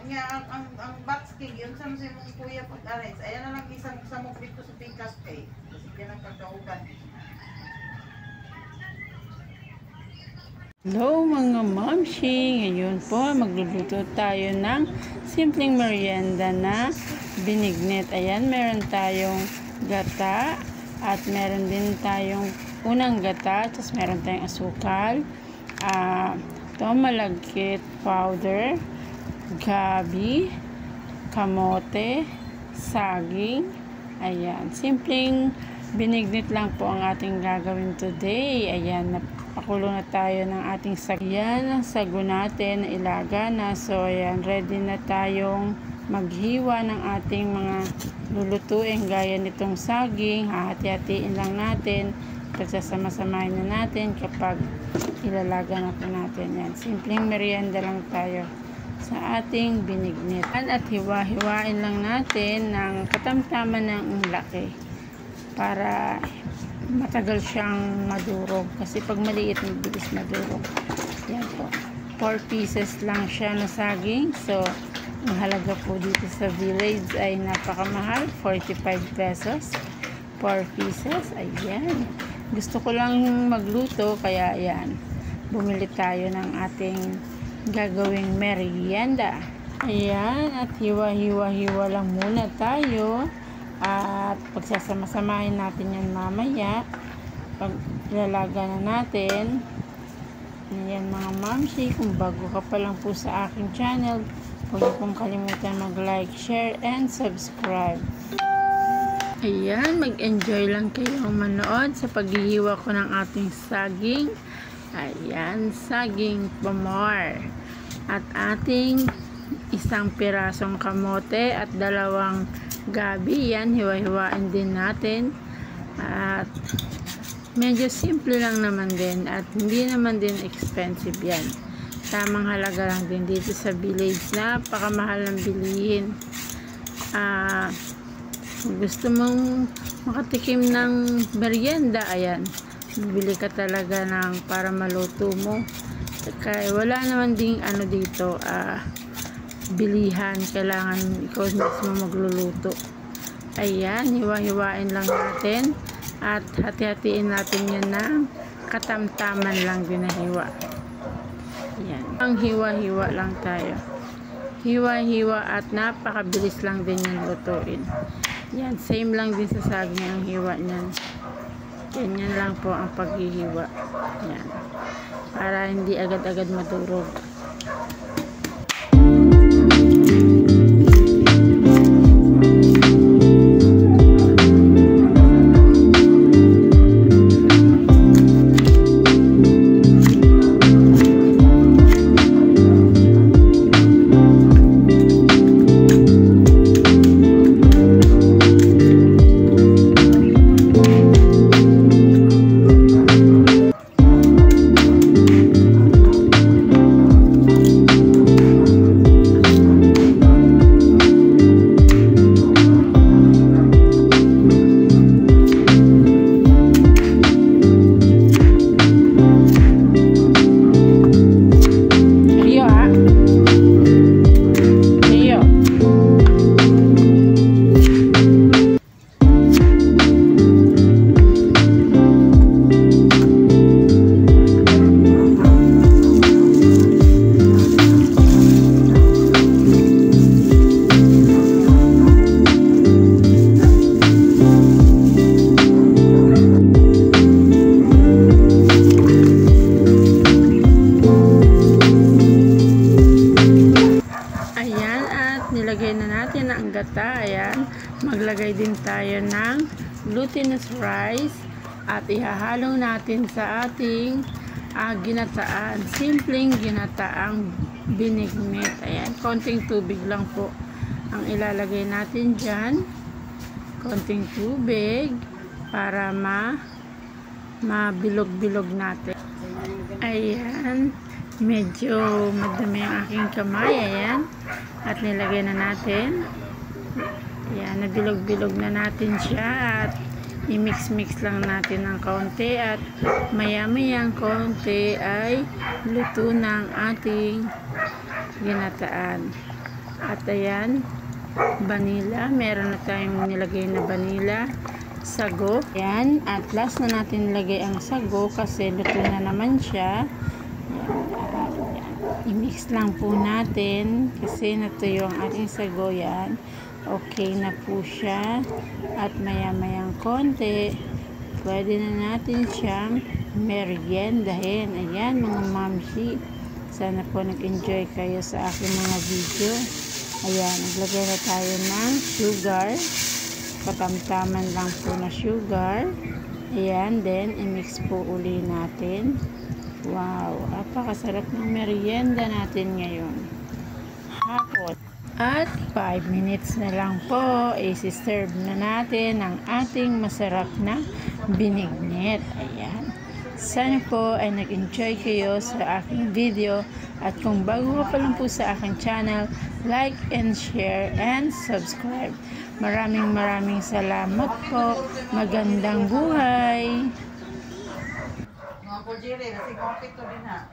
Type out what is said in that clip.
nga ang box cake yun sa mong kuya pag-arrange. Ayan na lang isang samok dito sa pikas cake. Kasi yan ang kagauban. Hello mga mamshi! Ngayon po magluluto tayo ng simpleng merienda na binignet. Ayan, meron tayong gata at meron din tayong unang gata, tapos meron tayong asukal, malagkit powder, gabi, kamote, saging. Ayan, simpleng binignet lang po ang ating gagawin today. Ayan, pakulo na tayo ng ating sagyan. Ang sago natin na ilaga na. So, ayan, ready na tayong maghiwa ng ating mga lulutuin. Gaya nitong saging, hahati-hatiin lang natin. Pagsasama-samahin na natin kapag ilalaga na po natin. Yan, simpleng merienda lang tayo sa ating binignet. At hiwa-hiwain lang natin ng katamtaman ng laki para matagal siyang madurog, kasi pag maliit mabilis madurog. Yan po, 4 pieces lang siya na saging. So ang halaga po dito sa village ay napakamahal, 45 pesos 4 pieces. Ayan, gusto ko lang magluto kaya ayan, bumili tayo ng ating gagawing merienda. Ayan, at hiwa-hiwa lang muna tayo. At pagsasama-samahin natin yan mamaya pag lalaga na natin. Ayan mga mamshi, kung bago ka pa lang po sa aking channel, huwag niyo pong kalimutan mag-like, share, and subscribe. Ayan, mag-enjoy lang kayo manood sa paghihiwa ko ng ating saging. Ayan, saging pamor. At ating isang pirasong kamote at 2 gabi. Yan, hiwa-hiwain din natin. At medyo simple lang naman din at hindi naman din expensive yan. Tamang halaga lang din dito sa village. Napakamahal ng bilihin. Gusto mong makatikim ng merienda, ayan, bibili ka talaga ng para maluto mo. Kaya wala naman ding ano dito, bilihan, kailangan ikaw mismo magluluto. Ayan, hiwa-hiwain lang natin at hati-hatiin natin yan ng katamtaman lang din na hiwa. Ayan, ang hiwa-hiwa lang tayo, hiwa-hiwa at napakabilis lang din yung lutuin. Yan, same lang din sa saging ang hiwa niyan. Ganyan lang po ang paghihiwa. Yan, para hindi agad-agad madurog. Nilagay na natin ang gata. Ayan, maglagay din tayo ng glutinous rice at ihahalo natin sa ating ginataan. Simpleng ginataang binignet. Ayan, konting tubig lang po ang ilalagay natin dyan. Konting tubig para mabilog-bilog natin. Ayan, medyo madami ang aking kamay. Ayan, at nilagay na natin. Ayan, nabilog-bilog na natin siya at i-mix-mix lang natin ng kaunti at maya-mayang kaunti ay luto ng ating ginataan. At ayan, vanilla. Meron na tayong nilagay na vanilla. Sago. Ayan. At last na natin nilagay ang sago kasi luto na naman siya. Ayan. I-mix lang po natin kasi natuyo ang ating sago. Yan. Okay na po siya. At maya-mayang konti, pwede na natin siyang meriendahin. Ayan mga mamsi. Sana po nag-enjoy kayo sa aking mga video. Ayan, naglagay na tayo ng sugar. Patamtaman lang po na sugar. Ayan, then i-mix po uli natin. Wow, napakasarap ng merienda natin ngayon. Hapon. At 5 minutes na lang po, isi-serve na natin ang ating masarap na binignit. Ayan. Sana po ay nag-enjoy kayo sa aking video. At kung bago ka pa lang po sa aking channel, like and share and subscribe. Maraming salamat po. Magandang buhay. Mga kujiri, kasi kompleto din ha.